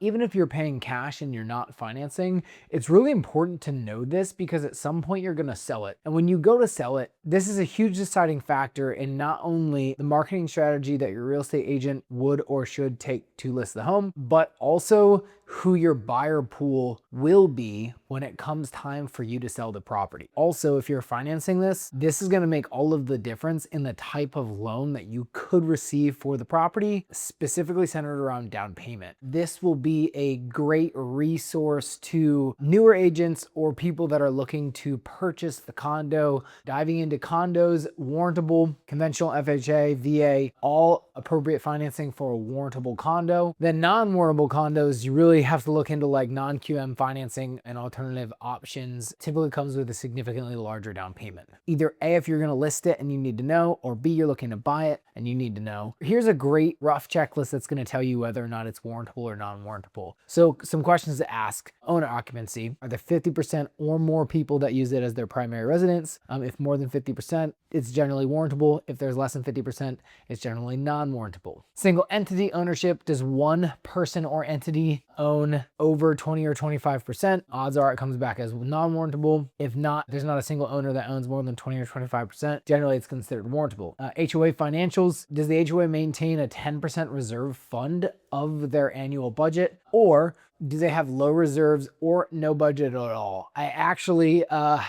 Even if you're paying cash and you're not financing, it's really important to know this because at some point you're going to sell it. And when you go to sell it, this is a huge deciding factor in not only the marketing strategy that your real estate agent would or should take to list the home, but also who your buyer pool will be when it comes time for you to sell the property. Also, if you're financing this, this is going to make all of the difference in the type of loan that you could receive for the property, specifically centered around down payment. This will be a great resource to newer agents or people that are looking to purchase the condo, diving into condos, warrantable, conventional FHA, VA, all appropriate financing for a warrantable condo. Then non-warrantable condos, you really have to look into like non-QM financing and alternative options. Typically comes with a significantly larger down payment. Either A, if you're going to list it and you need to know, or B, you're looking to buy it and you need to know. Here's a great rough checklist that's going to tell you whether or not it's warrantable or non-warrantable. So some questions to ask: owner occupancy. Are there 50% or more people that use it as their primary residence? If more than 50%, it's generally warrantable. If there's less than 50%, it's generally non-warrantable. Single entity ownership. Does one person or entity own over 20 or 25%? Odds are it comes back as non-warrantable. If not, there's not a single owner that owns more than 20 or 25%. Generally, it's considered warrantable. HOA financials. Does the HOA maintain a 10% reserve fund of their annual budget, or do they have low reserves or no budget at all? I actually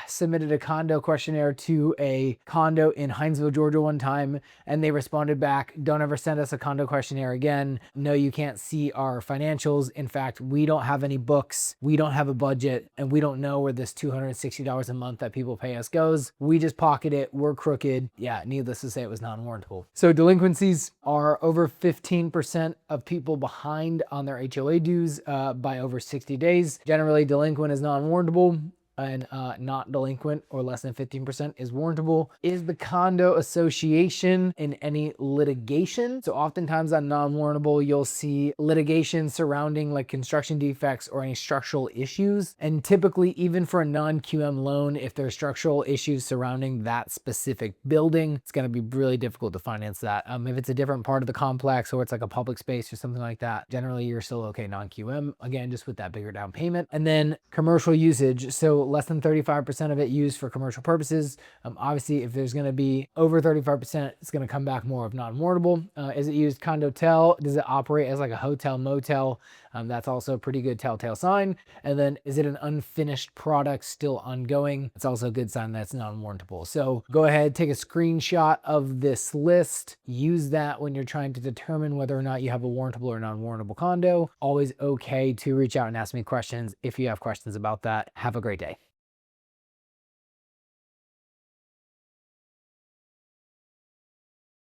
submitted a condo questionnaire to a condo in Hinesville, Georgia one time, and they responded back, don't ever send us a condo questionnaire again. No, you can't see our financials. In fact, we don't have any books. We don't have a budget, and we don't know where this $260 a month that people pay us goes. We just pocket it. We're crooked. Yeah, needless to say, it was non-warrantable. So delinquencies are over 15% of people behind on their HOA dues by over 60 days. Generally, delinquent is non-warrantable, and not delinquent or less than 15% is warrantable. Is the condo association in any litigation? So oftentimes on non-warrantable, you'll see litigation surrounding like construction defects or any structural issues. And typically, even for a non-QM loan, if there's structural issues surrounding that specific building, it's gonna be really difficult to finance that. If it's a different part of the complex or it's like a public space or something like that, generally you're still okay non-QM, again, just with that bigger down payment. And then commercial usage. So less than 35% of it used for commercial purposes. Obviously, if there's going to be over 35%, it's going to come back more of non-warrantable. Is it used Condotel? Does it operate as like a hotel motel? That's also a pretty good telltale sign. And then is it an unfinished product still ongoing? It's also a good sign that it's non-warrantable. So go ahead, take a screenshot of this list. Use that when you're trying to determine whether or not you have a warrantable or non-warrantable condo. Always okay to reach out and ask me questions if you have questions about that. Have a great day.